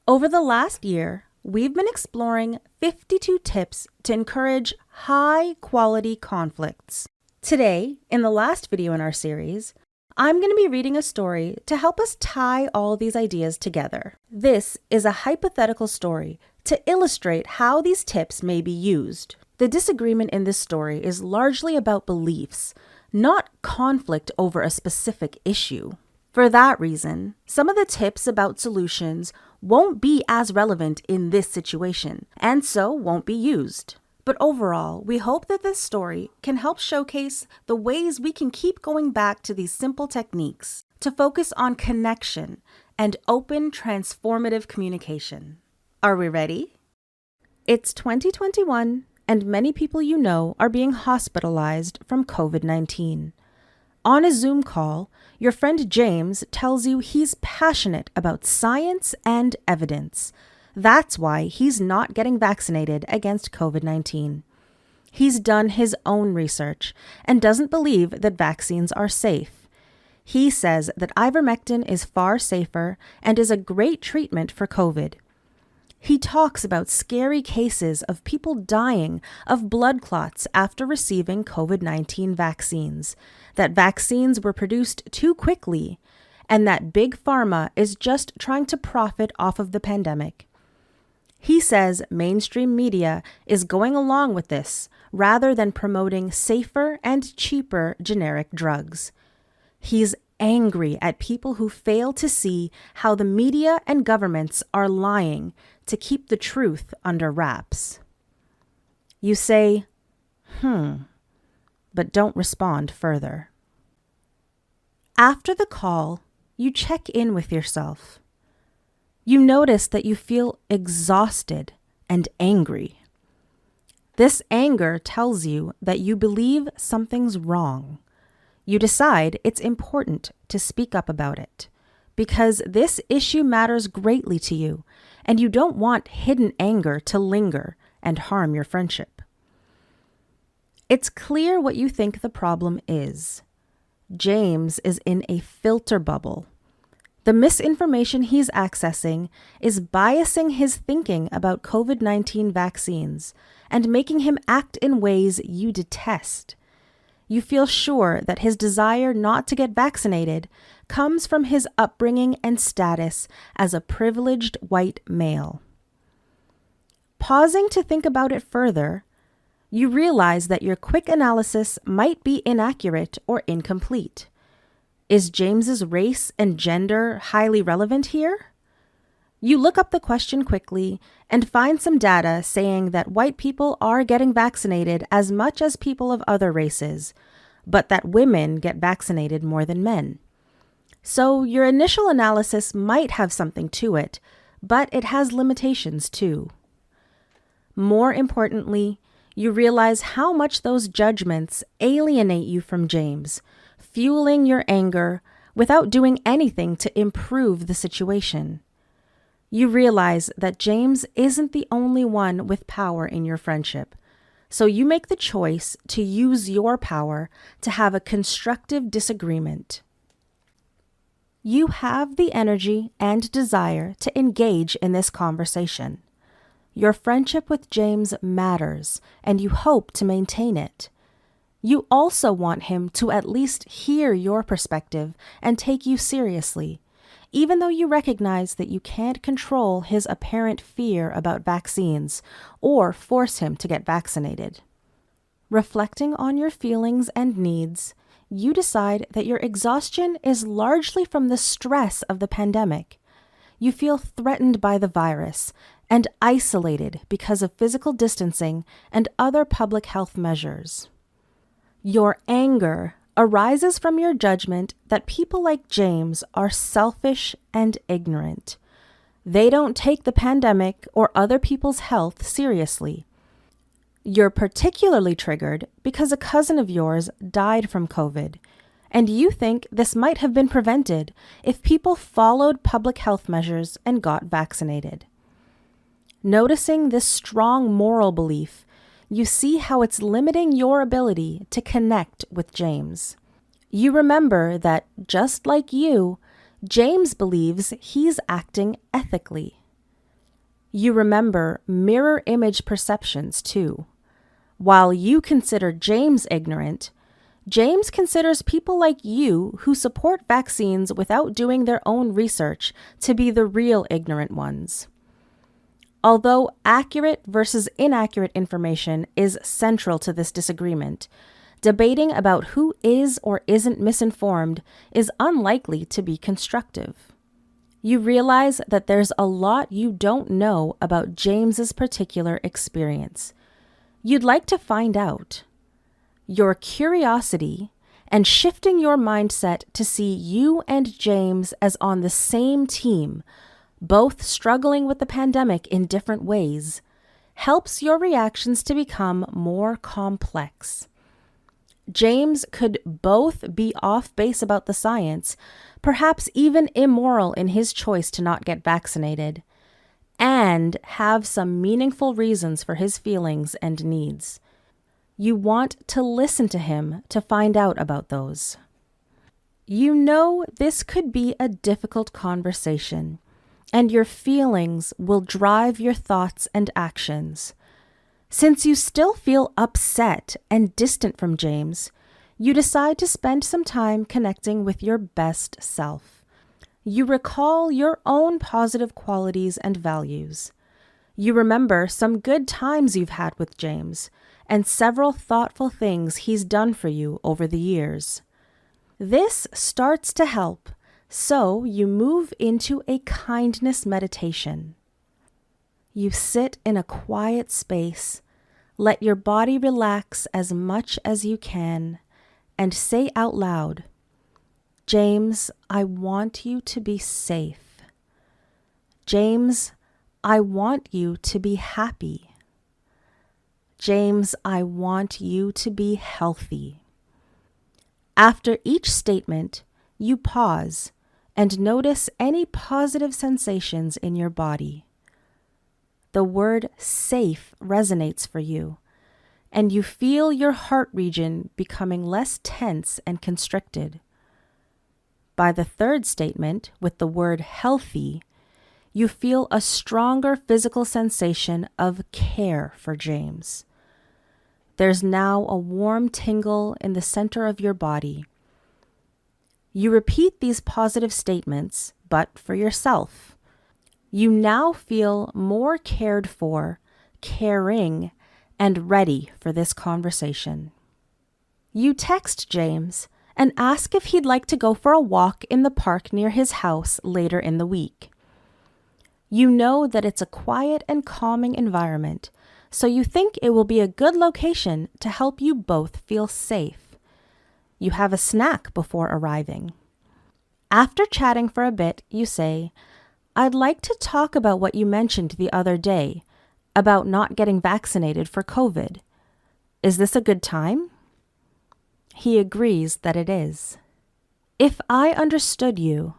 Over the last year, we've been exploring 52 tips to encourage high-quality conflicts. Today, in the last video in our series, I'm going to be reading a story to help us tie all these ideas together. This is a hypothetical story to illustrate how these tips may be used. The disagreement in this story is largely about beliefs, not conflict over a specific issue. For that reason, some of the tips about solutions won't be as relevant in this situation, and so won't be used. But overall, we hope that this story can help showcase the ways we can keep going back to these simple techniques to focus on connection and open, transformative communication. Are we ready? It's 2021, and many people you know are being hospitalized from COVID-19. On a Zoom call, your friend James tells you he's passionate about science and evidence. That's why he's not getting vaccinated against COVID-19. He's done his own research and doesn't believe that vaccines are safe. He says that ivermectin is far safer and is a great treatment for COVID. He talks about scary cases of people dying of blood clots after receiving COVID-19 vaccines, that vaccines were produced too quickly, and that Big Pharma is just trying to profit off of the pandemic. He says mainstream media is going along with this rather than promoting safer and cheaper generic drugs. He's angry at people who fail to see how the media and governments are lying to keep the truth under wraps. You say, but don't respond further. After the call, you check in with yourself. You notice that you feel exhausted and angry. This anger tells you that you believe something's wrong. You decide it's important to speak up about it because this issue matters greatly to you and you don't want hidden anger to linger and harm your friendship. It's clear what you think the problem is. James is in a filter bubble. The misinformation he's accessing is biasing his thinking about COVID-19 vaccines and making him act in ways you detest. You feel sure that his desire not to get vaccinated comes from his upbringing and status as a privileged white male. Pausing to think about it further, you realize that your quick analysis might be inaccurate or incomplete. Is James's race and gender highly relevant here? You look up the question quickly and find some data saying that white people are getting vaccinated as much as people of other races, but that women get vaccinated more than men. So your initial analysis might have something to it, but it has limitations too. More importantly, you realize how much those judgments alienate you from James, fueling your anger without doing anything to improve the situation. You realize that James isn't the only one with power in your friendship, so you make the choice to use your power to have a constructive disagreement. You have the energy and desire to engage in this conversation. Your friendship with James matters, and you hope to maintain it. You also want him to at least hear your perspective and take you seriously, even though you recognize that you can't control his apparent fear about vaccines or force him to get vaccinated. Reflecting on your feelings and needs, you decide that your exhaustion is largely from the stress of the pandemic. You feel threatened by the virus and isolated because of physical distancing and other public health measures. Your anger arises from your judgment that people like James are selfish and ignorant. They don't take the pandemic or other people's health seriously. You're particularly triggered because a cousin of yours died from COVID, and you think this might have been prevented if people followed public health measures and got vaccinated. Noticing this strong moral belief, you see how it's limiting your ability to connect with James. You remember that, just like you, James believes he's acting ethically. You remember mirror image perceptions too. While you consider James ignorant, James considers people like you who support vaccines without doing their own research to be the real ignorant ones. Although accurate versus inaccurate information is central to this disagreement, debating about who is or isn't misinformed is unlikely to be constructive. You realize that there's a lot you don't know about James's particular experience. You'd like to find out. Your curiosity and shifting your mindset to see you and James as on the same team, both struggling with the pandemic in different ways, helps your reactions to become more complex. James could both be off base about the science, perhaps even immoral in his choice to not get vaccinated, and have some meaningful reasons for his feelings and needs. You want to listen to him to find out about those. You know this could be a difficult conversation, and your feelings will drive your thoughts and actions. Since you still feel upset and distant from James, you decide to spend some time connecting with your best self. You recall your own positive qualities and values. You remember some good times you've had with James and several thoughtful things he's done for you over the years. This starts to help, so you move into a kindness meditation. You sit in a quiet space, let your body relax as much as you can, and say out loud, "James, I want you to be safe. James, I want you to be happy. James, I want you to be healthy." After each statement, you pause and notice any positive sensations in your body. The word safe resonates for you, and you feel your heart region becoming less tense and constricted. By the third statement, with the word healthy, you feel a stronger physical sensation of care for James. There's now a warm tingle in the center of your body. You repeat these positive statements, but for yourself. You now feel more cared for, caring, and ready for this conversation. You text James and ask if he'd like to go for a walk in the park near his house later in the week. You know that it's a quiet and calming environment, so you think it will be a good location to help you both feel safe. You have a snack before arriving. After chatting for a bit, you say, "I'd like to talk about what you mentioned the other day, about not getting vaccinated for COVID. Is this a good time?" He agrees that it is. If I understood you,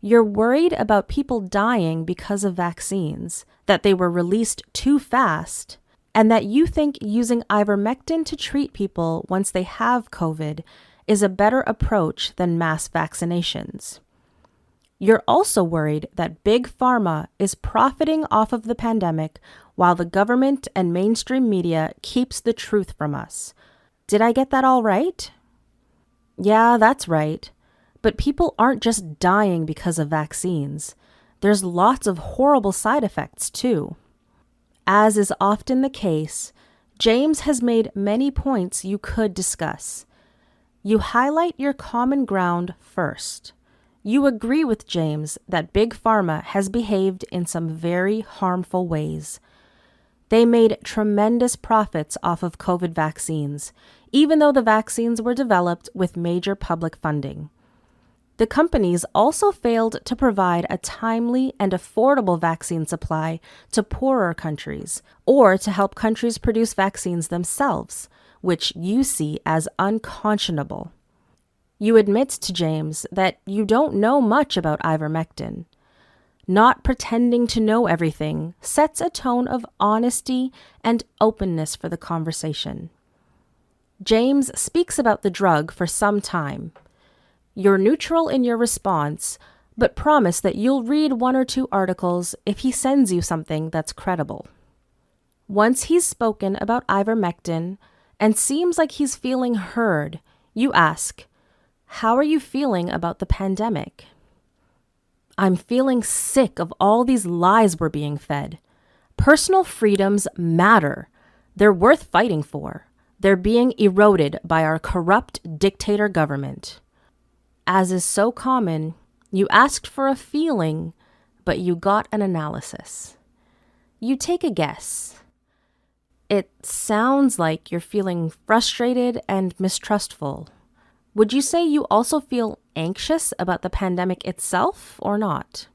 you're worried about people dying because of vaccines, that they were released too fast, and that you think using ivermectin to treat people once they have COVID is a better approach than mass vaccinations. You're also worried that Big Pharma is profiting off of the pandemic while the government and mainstream media keeps the truth from us. Did I get that all right? Yeah, that's right. But people aren't just dying because of vaccines. There's lots of horrible side effects too. As is often the case, James has made many points you could discuss. You highlight your common ground first. You agree with James that Big Pharma has behaved in some very harmful ways. They made tremendous profits off of COVID vaccines, even though the vaccines were developed with major public funding. The companies also failed to provide a timely and affordable vaccine supply to poorer countries, or to help countries produce vaccines themselves, which you see as unconscionable. You admit to James that you don't know much about ivermectin. Not pretending to know everything sets a tone of honesty and openness for the conversation. James speaks about the drug for some time. You're neutral in your response, but promise that you'll read 1 or 2 articles if he sends you something that's credible. Once he's spoken about ivermectin and seems like he's feeling heard, you ask, "How are you feeling about the pandemic?" "I'm feeling sick of all these lies we're being fed. Personal freedoms matter. They're worth fighting for. They're being eroded by our corrupt dictator government." As is so common, you asked for a feeling, but you got an analysis. You take a guess. It sounds like you're feeling frustrated and mistrustful. Would you say you also feel anxious about the pandemic itself or not?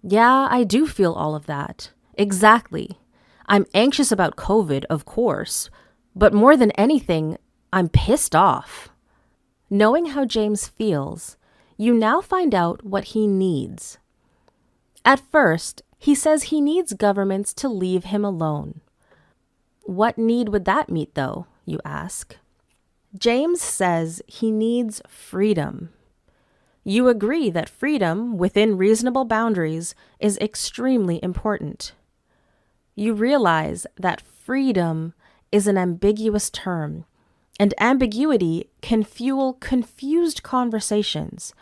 "Yeah, I do feel all of that. Exactly. I'm anxious about COVID, of course, but more than anything, I'm pissed off." Knowing how James feels, you now find out what he needs. At first, he says he needs governments to leave him alone. What need would that meet, though, you ask? James says he needs freedom. You agree that freedom, within reasonable boundaries, is extremely important. You realize that freedom is an ambiguous term, and ambiguity can fuel confused conversations.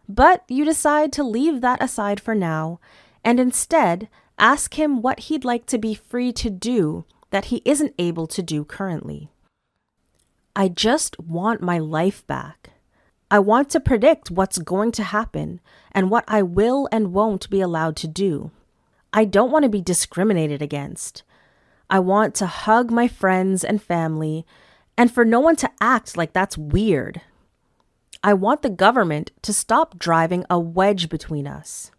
But you decide to leave that aside for now, and instead ask him what he'd like to be free to do that he isn't able to do currently. "I just want my life back. I want to predict what's going to happen and what I will and won't be allowed to do. I don't want to be discriminated against. I want to hug my friends and family and for no one to act like that's weird. I want the government to stop driving a wedge between us."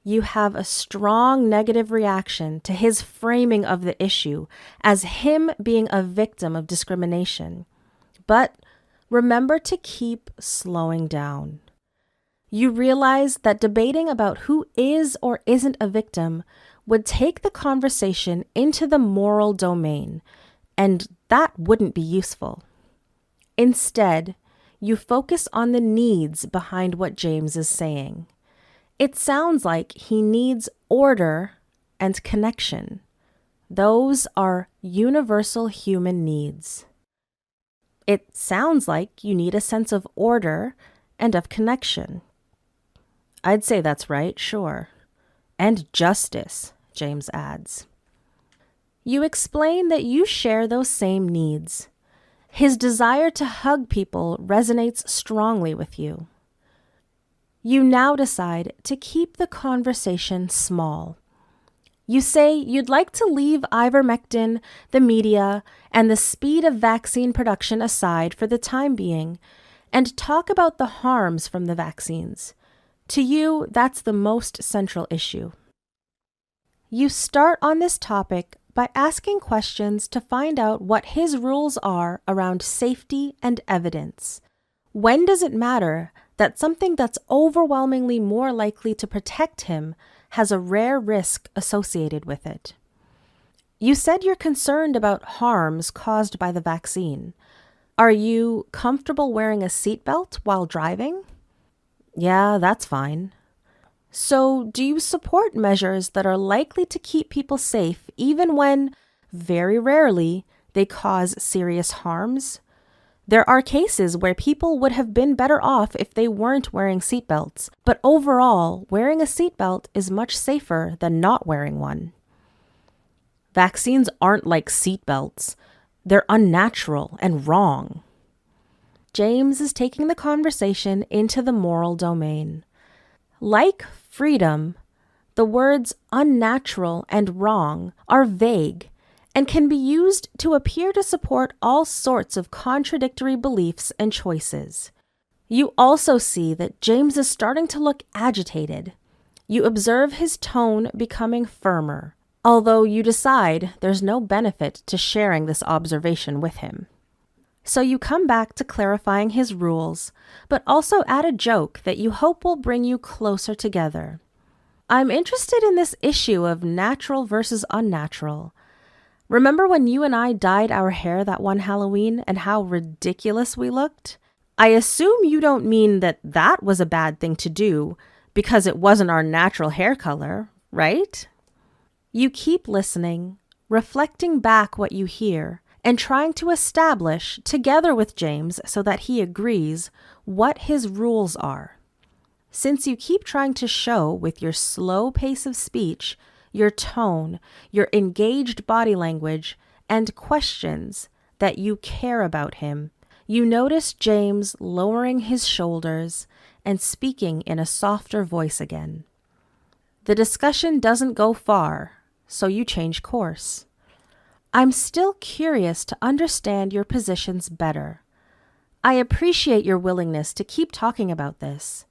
You have a strong negative reaction to his framing of the issue as him being a victim of discrimination. But remember to keep slowing down. You realize that debating about who is or isn't a victim would take the conversation into the moral domain, and that wouldn't be useful. Instead, you focus on the needs behind what James is saying. It sounds like he needs order and connection. Those are universal human needs. It sounds like you need a sense of order and of connection. I'd say that's right, sure. And justice, James adds. You explain that you share those same needs. His desire to hug people resonates strongly with you. You now decide to keep the conversation small. You say you'd like to leave ivermectin, the media, and the speed of vaccine production aside for the time being, and talk about the harms from the vaccines. To you, that's the most central issue. You start on this topic by asking questions to find out what his rules are around safety and evidence. When does it matter that something that's overwhelmingly more likely to protect him has a rare risk associated with it? You said you're concerned about harms caused by the vaccine. Are you comfortable wearing a seatbelt while driving? Yeah, that's fine. So, do you support measures that are likely to keep people safe even when, very rarely, they cause serious harms? There are cases where people would have been better off if they weren't wearing seatbelts, but overall, wearing a seatbelt is much safer than not wearing one. Vaccines aren't like seatbelts. They're unnatural and wrong. James is taking the conversation into the moral domain. Like freedom, the words unnatural and wrong are vague and can be used to appear to support all sorts of contradictory beliefs and choices. You also see that James is starting to look agitated. You observe his tone becoming firmer, although you decide there's no benefit to sharing this observation with him. So you come back to clarifying his rules, but also add a joke that you hope will bring you closer together. "I'm interested in this issue of natural versus unnatural. Remember when you and I dyed our hair that one Halloween and how ridiculous we looked? I assume you don't mean that that was a bad thing to do because it wasn't our natural hair color, right? You keep listening, reflecting back what you hear, and trying to establish, together with James so that he agrees, what his rules are. Since you keep trying to show with your slow pace of speech, your tone, your engaged body language, and questions that you care about him, you notice James lowering his shoulders and speaking in a softer voice again. The discussion doesn't go far, so you change course. I'm still curious to understand your positions better. I appreciate your willingness to keep talking about this.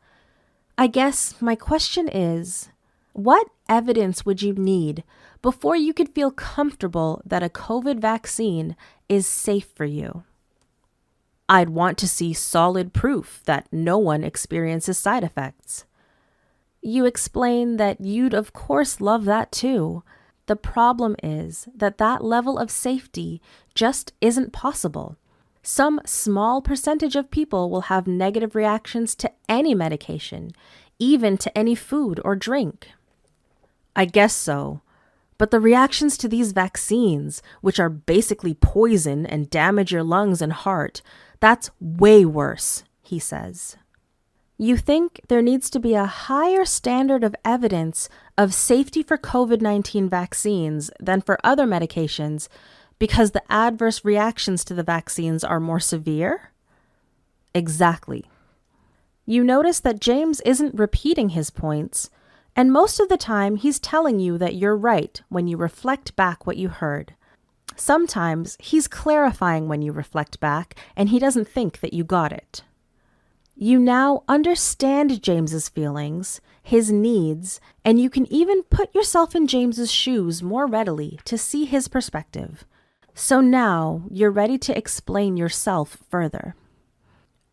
I guess my question is, what evidence would you need before you could feel comfortable that a COVID vaccine is safe for you? I'd want to see solid proof that no one experiences side effects. You explain that you'd of course love that too. The problem is that that level of safety just isn't possible. Some small percentage of people will have negative reactions to any medication, even to any food or drink. I guess so. But the reactions to these vaccines, which are basically poison and damage your lungs and heart, that's way worse, he says. You think there needs to be a higher standard of evidence of safety for COVID-19 vaccines than for other medications because the adverse reactions to the vaccines are more severe? Exactly. You notice that James isn't repeating his points, and most of the time he's telling you that you're right when you reflect back what you heard. Sometimes he's clarifying when you reflect back, and he doesn't think that you got it. You now understand James's feelings, his needs, and you can even put yourself in James's shoes more readily to see his perspective. So now you're ready to explain yourself further.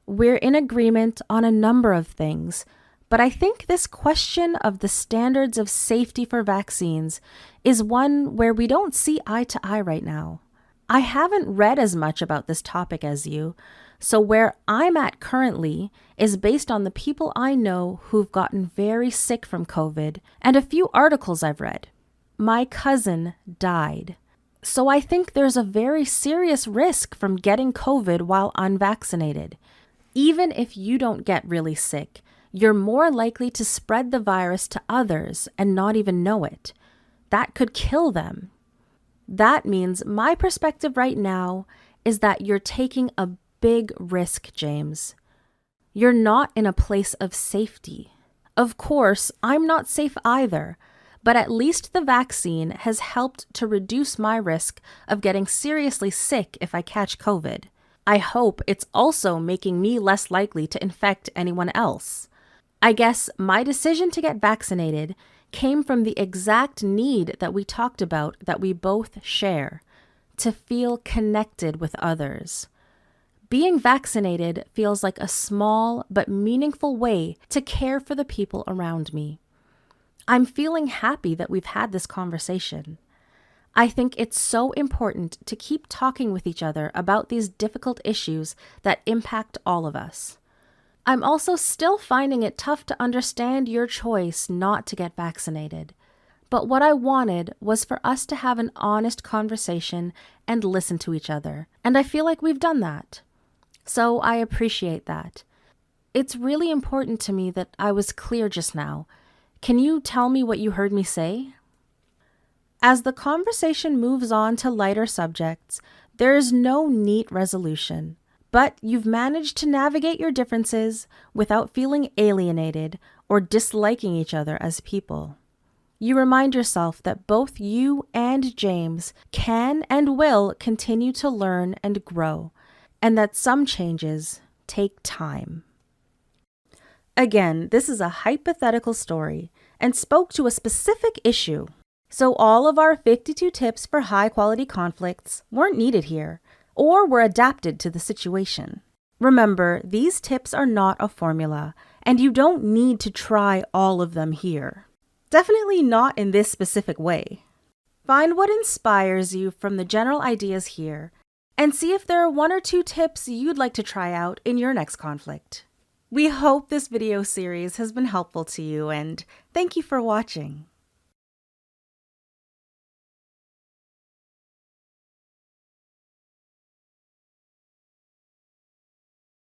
We're in agreement on a number of things, but I think this question of the standards of safety for vaccines is one where we don't see eye to eye right now. I haven't read as much about this topic as you, so where I'm at currently is based on the people I know who've gotten very sick from COVID and a few articles I've read. My cousin died. So I think there's a very serious risk from getting COVID while unvaccinated. Even if you don't get really sick, you're more likely to spread the virus to others and not even know it. That could kill them. That means my perspective right now is that you're taking a big risk, James. You're not in a place of safety. Of course, I'm not safe either, but at least the vaccine has helped to reduce my risk of getting seriously sick if I catch COVID. I hope it's also making me less likely to infect anyone else. I guess my decision to get vaccinated came from the exact need that we talked about that we both share, to feel connected with others. Being vaccinated feels like a small but meaningful way to care for the people around me. I'm feeling happy that we've had this conversation. I think it's so important to keep talking with each other about these difficult issues that impact all of us. I'm also still finding it tough to understand your choice not to get vaccinated. But what I wanted was for us to have an honest conversation and listen to each other, and I feel like we've done that. So I appreciate that. It's really important to me that I was clear just now. Can you tell me what you heard me say? As the conversation moves on to lighter subjects, there is no neat resolution, but you've managed to navigate your differences without feeling alienated or disliking each other as people. You remind yourself that both you and James can and will continue to learn and grow, and that some changes take time. Again, this is a hypothetical story and spoke to a specific issue. So all of our 52 tips for high-quality conflicts weren't needed here, or were adapted to the situation. Remember, these tips are not a formula, and you don't need to try all of them here. Definitely not in this specific way. Find what inspires you from the general ideas here, and see if there are 1 or 2 tips you'd like to try out in your next conflict. We hope this video series has been helpful to you, and thank you for watching.